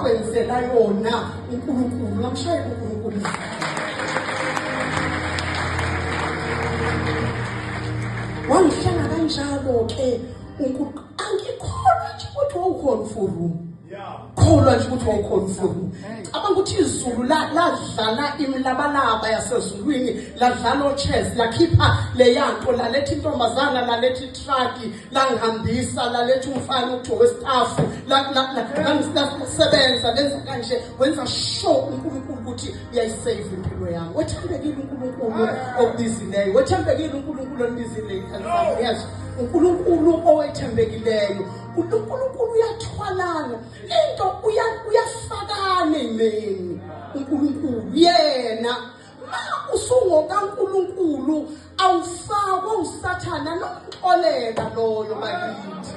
wakwenzela yona uNkulunkulu. Ngamshayela uNkulunkulu. Wangihlenga kanjalo ke uNkulunkulu. Angikholwa nje ukuthi wawukhona forum. Kholwa nje ukuthi wawukhona forum. Abanga ukuthi izulu ladlala imilabalaba yasezulwini, ladlala chess, lakhipha leyanto, laletha intombazana, laletha itraki, langihambisa, laletha umfana ukuthi westaff, langisebenza lenza kanje, wenza show uNkulunkulu ukuthi uyayisave impilo yami. Wethembekile uNkulunkulu obizileyo, wethembekile uNkulunkulu onbizileyo. Yes, uNkulunkulu owethembekileyo. uNkulunkulu uyathwalana into uyafakana imeni. uNkulunkulu yena ma usungokaNkulunkulu awufakwa usathana nomxolela loyo bakithi.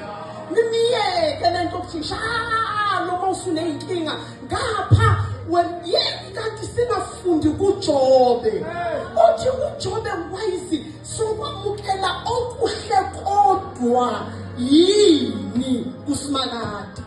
Nimiyeke lento ukuthi njalo mawusuneyinkinga ngapha yini kanti singafundi kuJobe. Uthi uJobe wise sokwamukela okuhle kodwa yini kusimakade.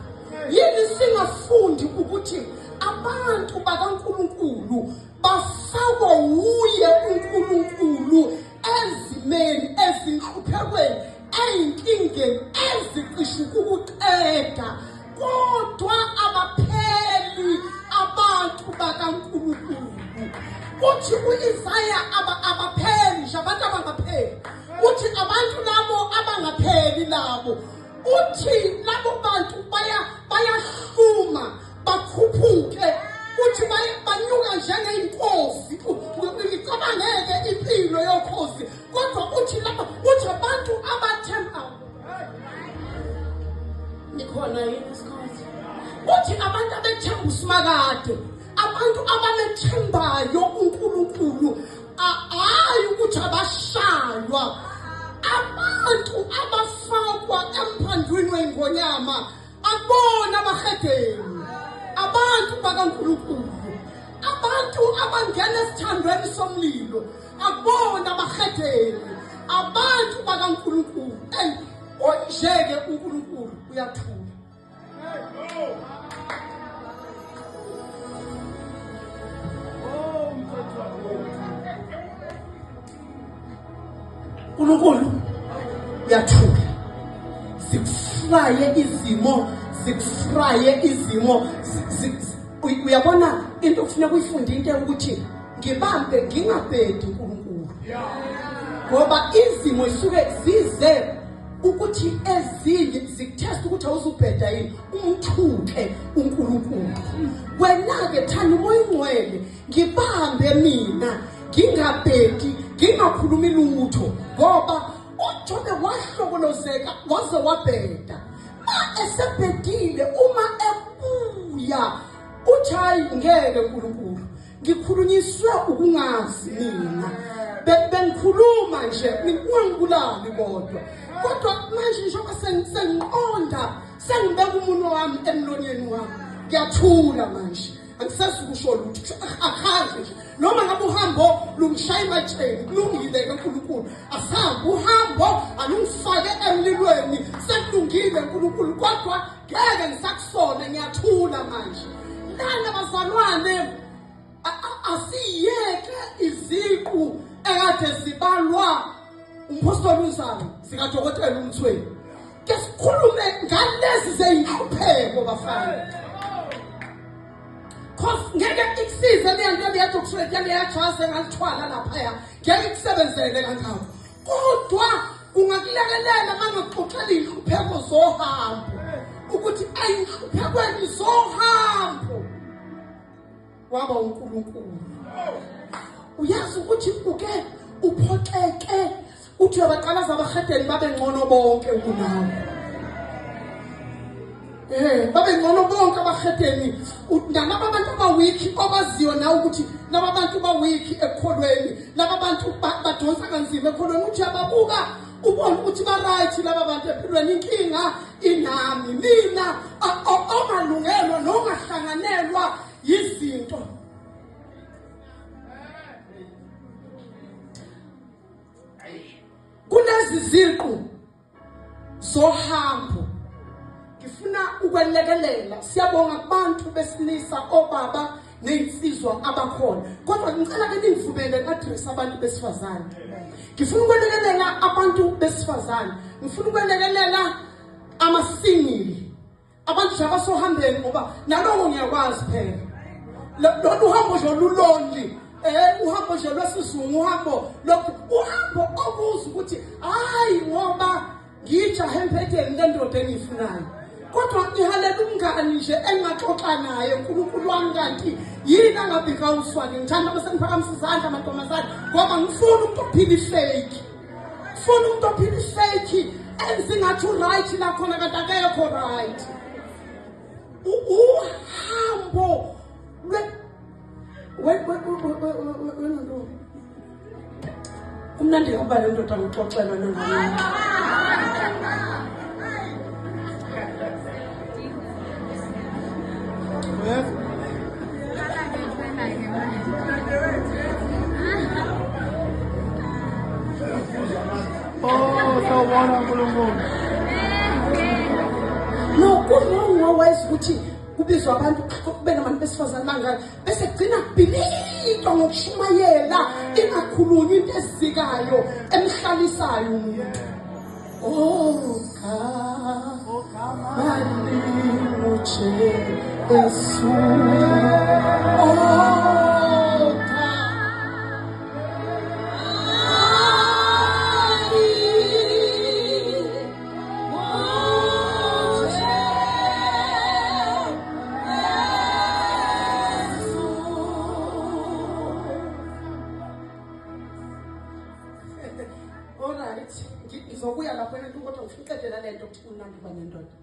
Yini singafundi ukuthi abantu bakaNkulunkulu bafakwa uye uNkulunkulu ezimeni ezinhluphekweni eyinkingeni ezicishe ukuqeda, kodwa abapheli abantu bakaNkulunkulu. Uthi uIsaya abapheli nje abantu abangapheli. Uthi abantu labo abangapheli labo, uthi labo bantu bayahluma bakhuphuke, uthi banyuka njengeyinkosi. Icabangeke impilo yokhozi, kodwa uthi laba uthi abantu abathembayo. Nikhona yini isikhathi? Uthi abantu abethemba usimakade, abantu abamethembayo uNkulunkulu, hayi ukuthi abashaywa, abantu abafakwa emphandweni weNgonyama, abona abahedeni, abantu bakaNkulunkulu, abantu abangena esithandweni somlilo, abona abahedeni, abantu bakaNkulunkulu. Unjeke uNkulunkulu uyathula. uNkulunkulu uyathula. Zikufraye izimo. Uyabona into kufuneka uyifunde into ukuthi ngibambe ngingabhedi uNkulunkulu. Ngoba izimo isuke zize ukuthi ezinye zikuthesta ukuthi awuzubheda yini, umthuke uNkulunkulu. Wena-ke thana umoya ongcwele ngibambe mina ngingabhedi, ngingakhulumi lutho, ngoba uJobe wahlokolozeka waze wabheda. Ma esebhedile, uma ebuya uthi hayi ngeke uNkulunkulu, ngikhulunyiswe ukungazi mina, bengikhuluma nje ngingibulali kodwa manje njengoba sengiqonda, sengibeka umunwe wami emlonyeni wami, ngiyathula manje. Angisesukusho lutho, akhazi nje noma ngabe uhambo lungishaya ematsheni kulungile kaNkulunkulu. Asihambe uhambo alungifake emlilweni, sekulungile uNkulunkulu, kodwa ngeke ngisakusona, ngiyathula manje. Lana bazalwane, asiyeke iziqu ekade zibalwa umpostoli uZama zikaDokotela uMthweni. Ke sikhulume ngalezi zeyinhlupheko bafana. Ngeke ikusize lento leyadoktrine yajaze ngalithwala laphaya, ngeke ikusebenzele kanjalo, kodwa ungakulekelela mangaxoxela inhlupheko zohambo ukuthi ayinhluphekweni zohambo waba uNkulunkulu. Uyazi ukuthi uke uphoxeke, uthi uyabaqala zabahedeni babe ngcono bonke kunawe. Babe ngcono bonke abahedeni. Nalaba abantu abawiki obaziyo nawe ukuthi laba bantu bawiki ekholweni, laba bantu badonsa kanzima ekholweni, uthi ababuka ubona ukuthi ba-right laba bantu empilweni. Inkinga inami, mina ongalungelwa nongahlanganelwa yizinto. Kulezi ziqu zohambo ngifuna ukwelekelela. Siyabonga kubantu besilisa, obaba neinsizwa abakhona. Kodwa ngicela ke ningivumele address abantu besifazane. Ngifuna ukwelekelela abantu besifazane. Ngifuna ukwelekelela ama-single. Abantu nje abasohambeni ngoba naloko ngiyakwazi phela. Lolu uhambo nje olulonje. Uhambo nje lwesizungu, uhambo obuza ukuthi hayi ngoba ngijahe empetheni lendoda engiyifunayo. Kodwa ngihalela umngani nje engaxoxa naye uNkulunkulu wami kanti yini angabika uswane. Ngithanda bese ngiphakamisa izandla amantombazane ngoba ngifuna umuntu ophila ifake. Ngifuna umuntu ophila ifake enzingathi right la khona kanti akekho right. Uhambo umnandi ngoba le ndoda ngixoxela nangani. No, kunongo wazi ukuthi kubizwa abantu kube nabantu besifazane mangaka bese gcina kubhilidwa ngokushumayela ingakhulunyi into ezikayo emhlalisayo umuntu. Oh God, bali muche Yesu. Alright, ngizobuya lapho entu kodwa ufiqedela lento ukuthi unandi banendoda.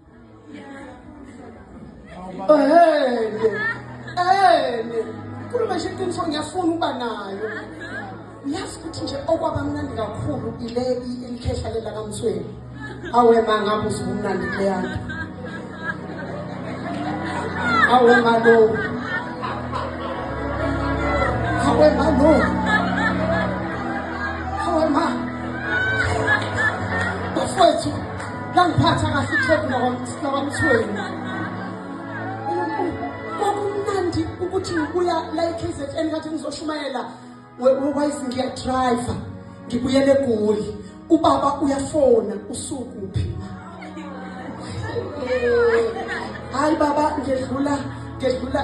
Kulo manje iqiniso ngiyafuna uba nayo. Uyazi ukuthi nje okwabamnandi kakhulu ile ikhehla lela kaMthweni. Awe mangabe uzumnandi leyanto. Awe malo. Awe malo. Awe ma. Bafowethu langiphatha kahle itrip lakwamthweni. Kwakumnandi ukuthi ngibuya la eKZN kathi ngizoshumayela wayizi ngiyadrive ngibuyele eGoli. Ubaba uyafona usukuphi. Hayi baba ngedlula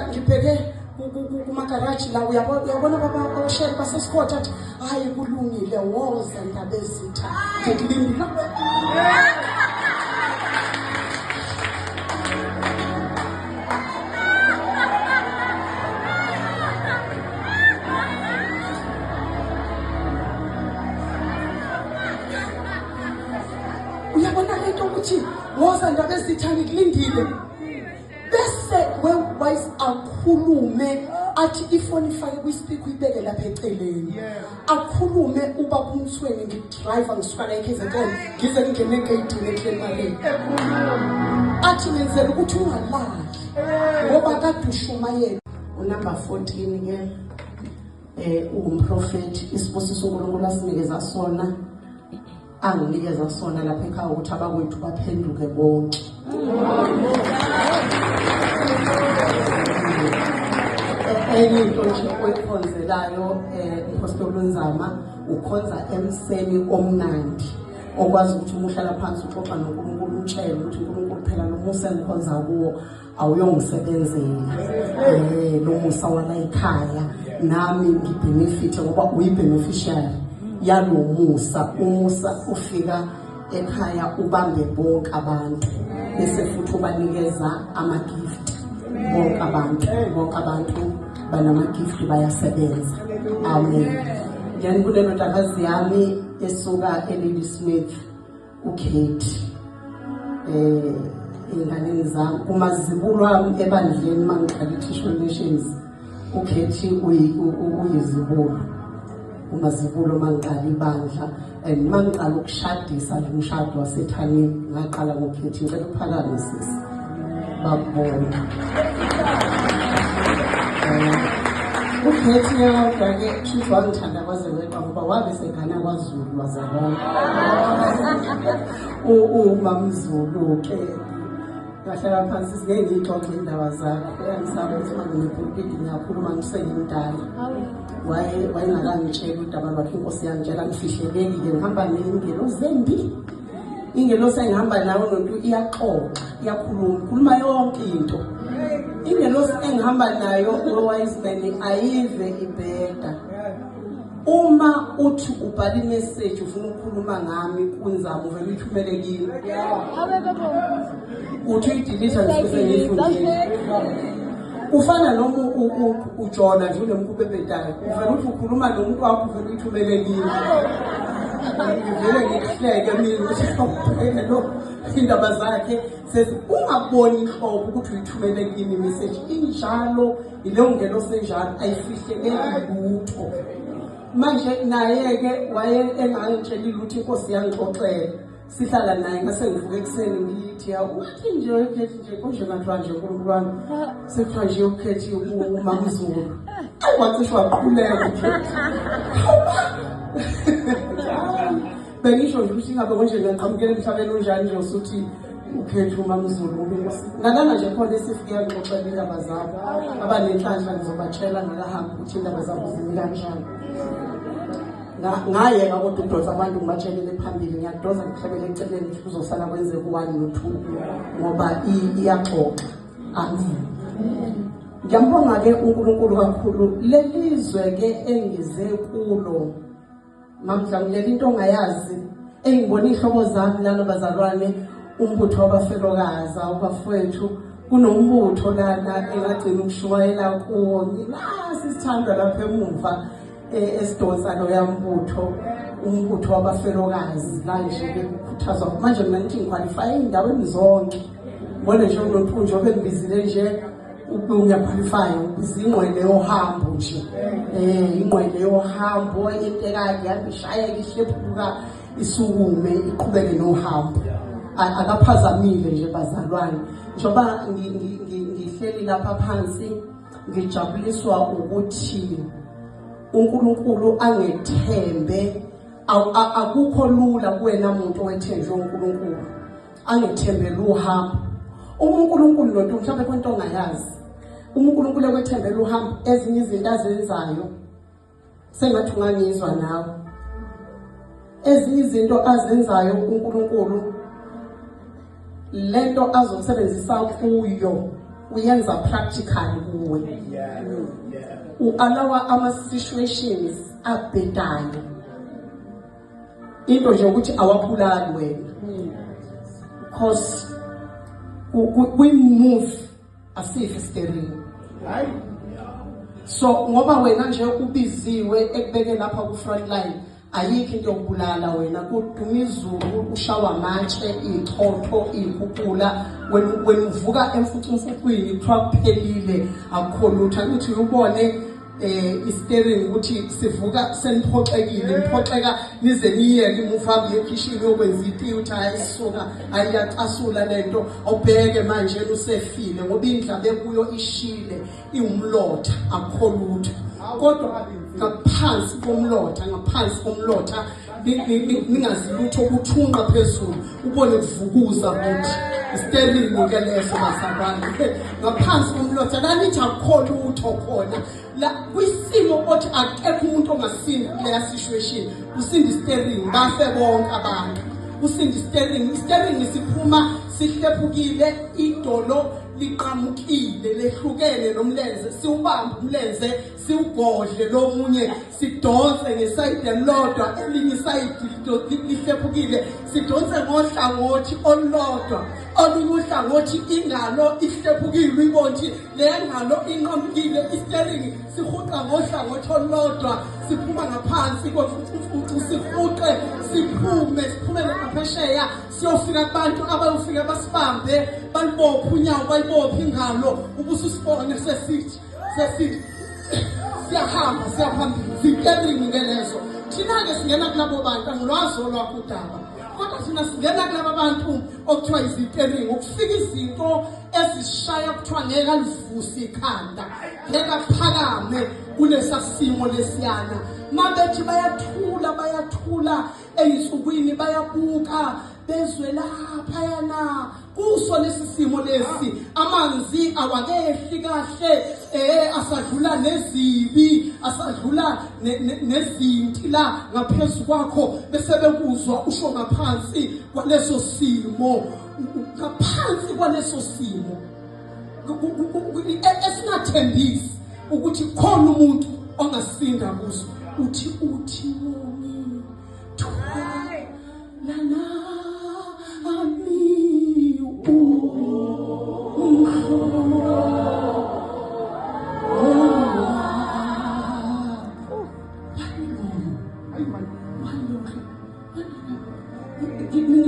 ngibheke kumagaraji la uyabona baba osheri basesikhothi athi hayi kulungile woza ndaba ezitha ngikulindile. Uyabona lento ukuthi woza ndaba ezitha ngikulindile. Bese wewise akhulume athi ifoni ifake kwispeaker uyibeke lapha eceleni. Akhulume uba uMthweni ngidriver ngisuka la eKZN ngize ngingene egate eClearmale. Athi ngenzela ukuthi ungalali ngoba kade ushumayela. Unumber 14 ke umprofeti isibusiso uNkulunkulu asinikeza sona anginikeza sona lapha ekhaya ukuthi abakwethu baphenduke bonke. Enye into nje oyikhonzelayo uPastor Nzama ukhonza emseni omnandi okwazi ukuthi uhlala phansi uxoxa noNkulunkulu umtshele ukuthi uNkulunkulu phela lo musa engikhonza kuwo awuyongisebenzela. Lo musa wala ekhaya nami ngibenefit ngoba uyibeneficiary yalo musa. Umusa ufika ekhaya ubambe bonke abantu bese futhi ubanikeza ama-gift. Bonke abantu banama-gift bayasebenza. Amen. Then kulelo ndakazi yami esuka eLady Smith uKate ingane zami kumazibulo wami ebandleni mangiqala i-Tissue Nations uKate uyizibulo umazibulo mangiqala ibandla and mangiqala ukushadisa nje umshado waseThanyeni ngaqala ngoKate. Ngicela ukuphakame sisi babona uKate ngeke kusho wangithanda kwaze weqa ngoba wabe sengana kwaZulu wazalwa uMamZulu ke ngahlala phansi sike ngixoxe indaba zakhe engisaba ukuthi manje ngipulpiti ngiyakhuluma ngisengimdala wayengakangitshela udaba lwakhe inkosi yangitshela ngifihlelekile ngihamba nengelosi embi ingelosi engihamba nayo nonto iyaxoxa iyakhuluma yonke into ingelosi engihamba nayo owayizimene ayive ibheda uma uthi ubhala imessage ufuna ukukhuluma ngami kunzama uvela uthumele kimi uthi uyidelete ngifuse ngifundile ufana noma ujona nje unemkubebetayo uvela uthi ukhuluma nomuntu wakho uvela uyithumele kimi ngivele ngihleke mina ukuthi lo indaba zakhe sethi ungaboni inhlobo ukuthi uyithumele kimi imessage injalo ileyo ngelo senjalo ayifihlekeki lutho manje naye-ke waye engangitshela ukuthi inkosi yangixoxela sihlala naye ngase ngivuke ekuseni ngithi uthi nje ukhethi nje konje ngathiwa nje uNkulunkulu wami sekuthiwa nje ukhethi uMamZulu wacishe waqhuleka nje bengisho nje ukuthi ingabe konje ngiyaqhamukela emhlabeni onjani nje usuthi ukhethi uMamZulu ngoba inkosi nalana nje khona esifike ngixoxela indaba zabo abanenhlanhla ngizobatshela ngakahamba ukuthi indaba zabo zimi kanjani ngayeka kodwa udosa abantu ngibatshelele phambili ngiyadoza ngihlebele eceleni ukuthi kuzosala kwenzeka u1 no2 ngoba iyaxoxa amen. Ngiyambonga-ke uNkulunkulu kakhulu lelizwe-ke engize kulo namhla ngileli into ongayazi engibona ihlobo zami lana bazalwane umbutho wabafelokazi abafowethu kunombutho lana engagcina ukushumayela kuwo sisithandwa lapha emuva esidonsa lo yambutho umbutho wabafelokazi la nje bekukhuthazwa manje mina ngithi ngiqualify endaweni zonke ngibone nje uNothunjo bengibizile nje uyaqualify izingqwele yohambo nje ingqwele yohambo entekayo yabishayeka ihlephuka isukume iqhubeke nohambo akaphazamile nje bazalwane njoba ngihleli lapha phansi ngijabuliswa ukuthi uNkulunkulu angethembe akukho lula kuwena umuntu owethenjwe uNkulunkulu angethembele uhambo uNkulunkulu lonto mhlawumbe kwento ongayazi uNkulunkulu ekwethembele uhambo ezinye izinto azenzayo sengathi ungangizwa nawe ezinye izinto azenzayo uNkulunkulu lento azosebenzisa kuyo uyenza practical kuwe ualawa ama-situations abhedayo into nje ukuthi awabulali wena because we move asife steering so ngoba wena nje ubiziwe ekubeke lapha ku front line ayikho into yokubulala wena kuduma izulu ushawa amatshe ichotho ikhuphula wena uvuka emfucumfucwini kuthiwa kuphelile akukho lutho ukuthi ubone isteering ukuthi sivuka seniphoxekile niphoxeka nize niyeke imuva yekhishini yokwenza iti uthi ayisuka ayiyacasula lento awubheke manje usefile ngoba indlabe kuyo ishile iwumlotha akukho lutho kodwa ngaphansi komlotha ningazi lutho ukuthunqa phezulu ubone kuvukuza ukuthi isteering ke leso basabana ngaphansi komlotha la nithi akukho lutho khona la kwisimo othi akekho umuntu ongasindi kuleya situation usindi steering bafe bonke abantu usindi steering siphuma sihlephukile idolo liqhamukile lehlukene nomlenze siubamba umlenze siugodle lomunye sidonse ngesayidi elodwa elinye isayidi lihlephukile sidonse ngohlangothi olodwa olunye uhlangothi ingalo ihlephukile uyibonthi le ngalo inqamukile isteering sihuqa ngohlangothi olodwa siphuma ngaphansi kofuthi sihuqe siphume ngaphesheya siyofika kubantu abayofika basibambe balibophe unyawo balibophe ingalo ubususibone sesithi siyahamba siyaphambili zikeling ngelezo thina-ke singena kulabo bantu angilwazi olwakho udaba kodwa thina singena kulabo bantu okuthiwa izitering ukufika izinto ezishaya kuthiwa ngeke alivusi ikhanda ngeke aphakame kulesa simo lesiyana mabethi bayathula eyinsukwini bayabuka bezwe lapha yana kuso lesisimo lesi amanzi awakehli kahle asadlula nezibi asadlula nezinti la ngaphezulu kwakho bese bekuzwa usho ngaphansi kwaleso simo ngaphansi kwaleso simo esinathembisi ukuthi khona umuntu ongasinda kuzo uthi woni lana ami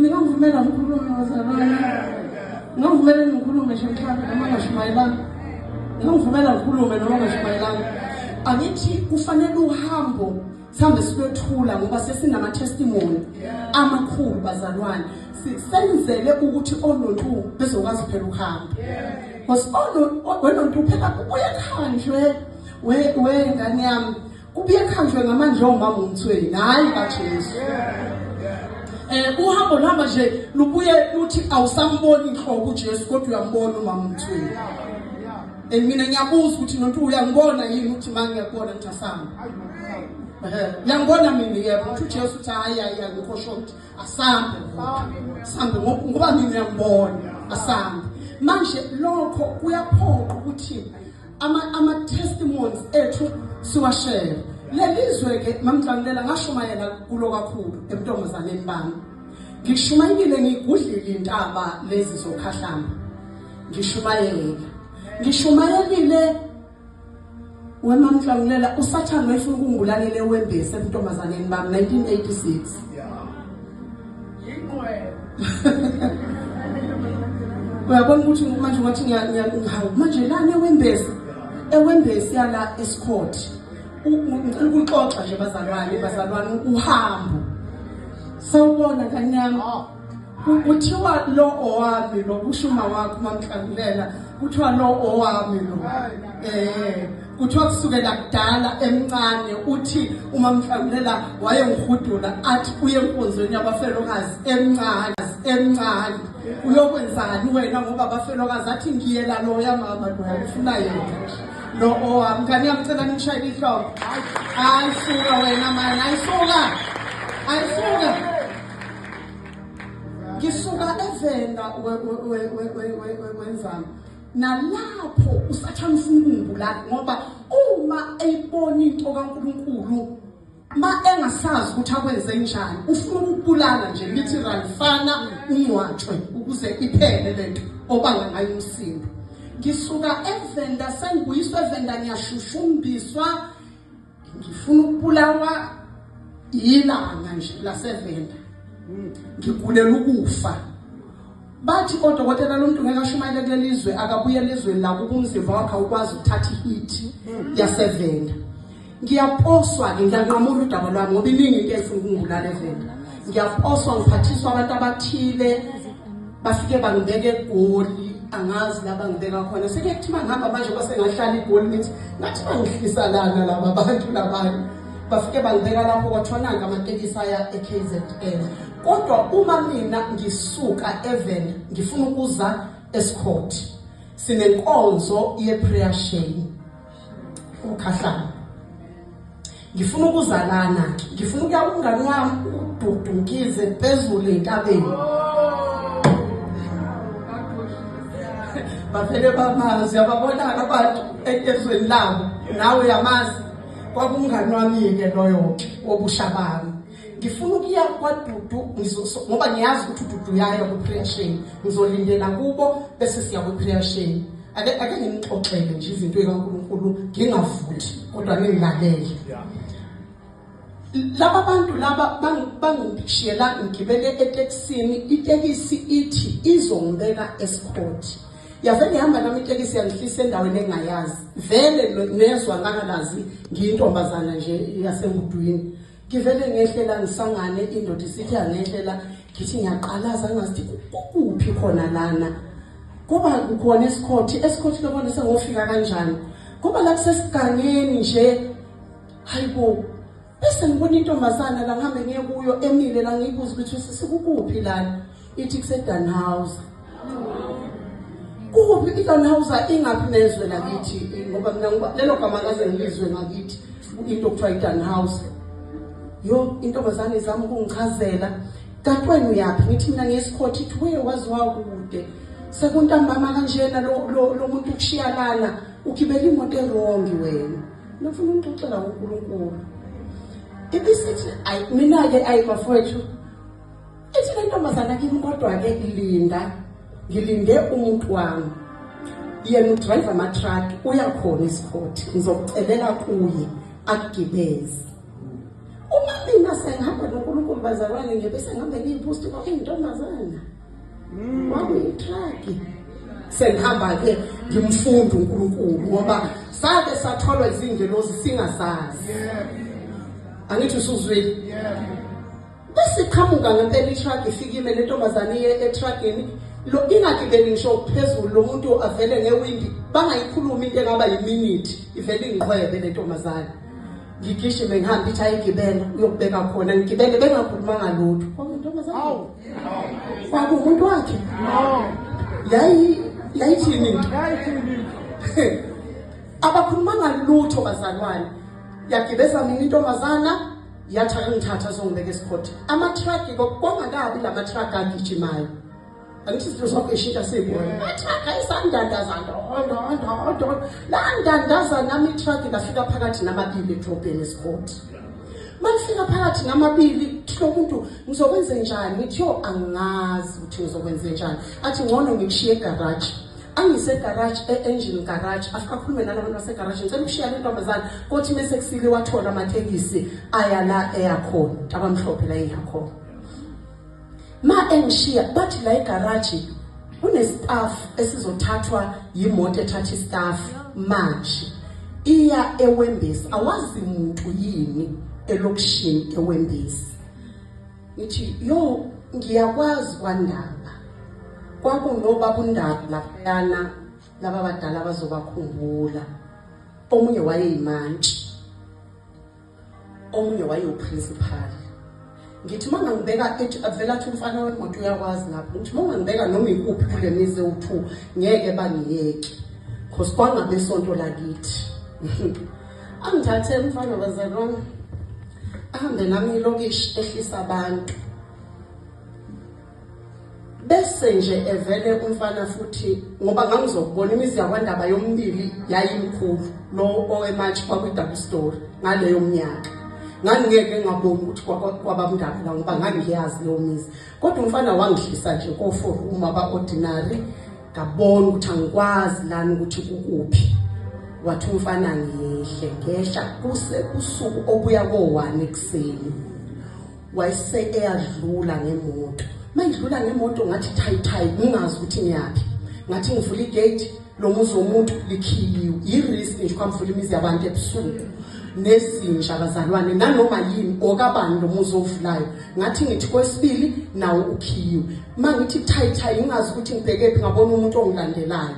ngingavumela ngikhulume wazalwane ngingavumela ngikhulume nje mhlawumbe noma ngashumayelana ngingavumela ngikhulume noma ngashumayelana angithi kufanele uhambo sihambe sikwethula ngoba sesinama testimony amakhulu bazalwane senzele ukuthi onontu bezokwazi phela ukuhamba because onontu phela kubuye khanjwe ngane yami kubuye khanjwe ngamandla omama umthweni hayi kaJesu uhambo lwamba nje lubuye luthi awusamboni inhloko uJesu kodwa uyambona umama umthweni mina ngiyabuza ukuthi nonto uyangibona yini ukuthi manje ngiyabona ukuthi asamba ngiyangibona mina yebo ukuthi uJesu uthi hayi ngikho ukuthi asambe ngoba mina ngiyambona asambe manje lokho kuyaphoqa ukuthi ama testimonies ethu siwashare lelizwe ke mamdlangelela ngashumayela kulo kakhulu ebuntombazaneni bami ngishumayile ngigudlile intaba lezi zokhahlamba ngishumayelile wemamdlangelela usathane wayefuna ukungulalele wembese ebuntombazaneni bami 1986 uyabona ukuthi manje ngathi ngiyahawu manje lana ewembese yala escort ngicela ukuxoxa nje bazalwane uhambo sawubona kanyama kuthiwa lo owami lo kushuma wakho mamhlangulela kuthiwa lo owami lo kuthiwa kusukela kudala emncane uthi uma mhlangulela wayengihudula athi uye enkonzweni yabafelokazi emncane uyokwenzani wena ngoba abafelokazi athi ngiyela lo yamama lo ufuna yena lo owami ngani yamcela nishayile ihloko ayisuka wena manje ayisuka ngisuka evenda wenzama nalapho usathamfungula ngoba uma eyibona into kaNkulunkulu ma engasazi ukuthi akwenze njani ufuna ukubulala nje literally fana umwatshwe ukuze iphele lento obanga ngayo umsindo ngisuka evenda sengiyiswe evenda ngiyashushumbiswa ngifuna ukubulawa yilanga nje lasevenda ngigulela ukufa bathi odokotela lo muntu ngeke ashumayele kulelizwe akabuye elizweni la kubumzimba wakhe ukwazi ukuthatha ihit yasevenda ngiyaposwa ngiyanqamula udaba lwami ngoba iningi into efuna ukungulala evenda ngiyaposwa ngiphathiswa abantu abathile bafike bangibeka egoli angazi la bangibeka khona sekuthi mangihamba manje kwasengahlala igoli nithi ngathi bangihlisa lana laba bantu labanye bafike bangibeka lapho kwathonanga amatekisi aya eKZN kodwa uma mina ngisuka event ngifuna ukuza escort sinenkonzo yeprayer chain ukhahlana ngifuna ukuzalana ngifuna ukuya umngani wami uDudukize phezulu entabeni bafele bamazi yababona abantu ezweni labo nawe yamazi kwakumngani wami ke loyo obushabami ngifuna ukuya kwaDudu ngoba ngiyazi ukuthi uDudu yaya ku-prayer chain ngizolindela kubo bese siya ku-prayer chain ake ngimxoxele nje izinto ekaNkulunkulu ngingavuthi kodwa ngilalele laba bantu laba bangishiyela ngibele etekisini itekisi ithi izongibeka escort yavele ihamba nami itekisi yangihlisa endaweni engayazi vele nezwa ngangalazi ngiyintombazana nje yasengudwini ngivele ngehlela ngisangane indoda isithi angehlela ngithi ngiyaqalaza ngathi kuphi khona lana kuba kukhona escort lokho sengofika kanjani kuba la kusesigangeni nje hayibo bese ngibona intombazana la ngihambe ngiye kuyo emile la ngiyibuza ukuthi sikuphi lana ithi kuseDanhauser. Kuphi iDanhauser ingaphi nezwe lakithi ngoba mina lelo gama kaze ngilizwe ngakithi into okuthiwa iDanhauser. Yo intombazana izama ukungichazela kanti wena uyaphi ngithi mina ngesikhothi ithi we waziwa kude sekuntambama kanjena lo muntu ukushiyalana ukibela imoto erongi wena nofuna ukuxoxela uNkulunkulu. Ibisithi mina ke ayibafowethu ithi le ntombazana kimi kodwa ke ngilinde umuntu wami yena udrive ama-truck uyakhona isikhothi ngizokucelela kuye akugibeze. Uma mina sengihamba noNkulunkulu bazalwane nje bese ngihambe ngiyiboost kwakuyintombazana kwakuyitruck sengihamba ke ngimfunda uNkulunkulu ngoba sake satholwa izingelosi singasazi. Angithi usuzwile bese qhamuka ngempela itruck ifikile le ntombazana etruckini lo ingagibeli ngisho phezulu lo muntu avele ngewindi bangayikhuluma into engaba yiminute ivele ingqwebe le ntombazana. Ngigishime ngihamba ithi ayigibela uyokubeka khona ngigibele bengakhulumanga lutho. Kwakuyintombazana kwakumuntu wakhe yayithini abakhulumanga lutho bazalwane. Yagibeza mina intombazana yathi angithatha zongibeka esikhothi. Ama-truck kwangakabi lama-truck agijimayo. Angithi izinto zonke ishintsha sibona. Ama-truck ayisandandaza ndondo la ndandaza nami i-truck ngafika phakathi namabili edrobheni esikhothi. Mangifika phakathi namabili lo muntu ngizokwenza njani ngithi yo angazi ukuthi ngizokwenza njani. Athi ngcono ngikushiye egarage. Angise garage engine garage afika khulume nalabantu base garage ngicela ukushiya le ntombazana kothi mase kusile wathola amatekisi aya la eyakhona abamhlophe la eyakhona. Ma engishiya bathi la egarage kunestaff esizothathwa yimoto ethatha istaff manje iya eWembesi. Awazi umuntu yini elokishini eWembesi. Ngithi yo ngiyakwazi kwaNdaba kwakunobaba uNdaba laphana laba badala bazobakhumbula. Omunye wayeyimantshi omunye wayeyiprincipal. Ngithi manga ngibeka ethi avela athi umfana wemoto uyakwazi lapho. Ngithi manga ngibeka noma ikuphi kule mize u2 ngeke bangiyeke because kwangabe sonto lakithi. Angithathe umfana bazalwane ahambe nami ilokishi ehlisa abantu. Bese nje evele umfana futhi ngoba ngangizokubona imizi yakwaNdaba yombili yayimkhulu lo owematch kwakuyi-double story ngaleyo mnyaka. Ngangeke ngabona ukuthi kwabamndaba la ngoba ngangiyazi leyo mizi. Kodwa umfana wangihlisa nje ko-4 aba-ordinary ngabona ukuthi angikwazi lana ukuthi kukuphi. Wathi umfana ngehla usuku obuya ko-1 ekuseni wayese eyadlula ngemoto. Mangidlula ngemoto ngathi thayi ngingazi ukuthi ngiyaphi. Ngathi ngivula igate lo muzi womuntu likhiyiwe. I-risk nje kwamvula imizi yabantu ebusuku nezinja abazalwane nanoma yini okabani lo muzi ovulayo. Ngathi ngithi kwesibili nawo ukhiyiwe. Mangithi thayi ngingazi ukuthi ngibhekephi ngabona umuntu ongilandelayo.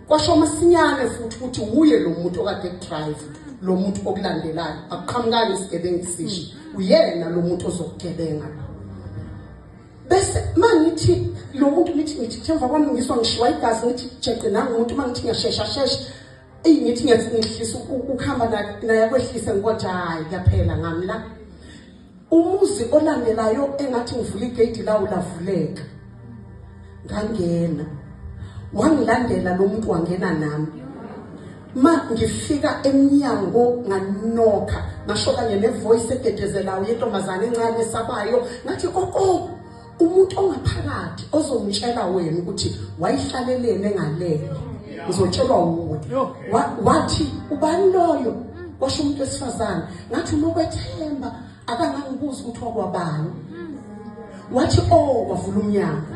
Kwasho masinyane futhi ukuthi uye lo muntu okade drive lo muntu okulandelayo. Akuqhamukanga isigebengu sisho uyena lo muntu ozokugebenga. Bese mangithi lo muntu ngithi emva kwami ngiswa ngishiwa igazi ngithi jeqe nangu umuntu mangithi ngiyashesha ngithi ngiyahlisa ukuhamba naye kwehlise ngithi hayi kuyaphela ngamla. Umuzi olandelayo engathi ngivula igate lawo lavuleka. Ngangena wangilandela lo muntu wangena nami. Ma ngifika emnyango nganokha ngasho kanye nevoice egedezelayo yentombazana encane esabayo ngathi koko umuntu ongaphakathi ozongitshela wena ukuthi wayihlalelene ngalelo ngizotshelwa wuwe. Wathi ubani loyo? Washo umuntu wesifazane. Ngathi unokwethemba akangangibuza ukuthi wakwabani. Wathi wavula umnyango.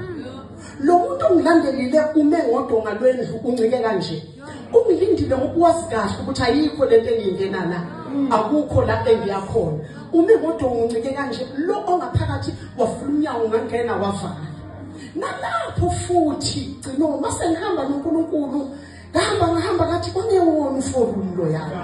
Lo muntu ongilandelile ume ngodonga lwendlu uncike kanje. Ungilindile ngokuwazi kahle ukuthi ayikho lento engingena la. Akukho la engiyakhona. Ume ngodonga uncike kanje lo ongaphakathi wavula umnyango ngangena wavala. Nalapho futhi gcino mase ngihamba noNkulunkulu ngahamba ngathi kwangewona uforum lo yami.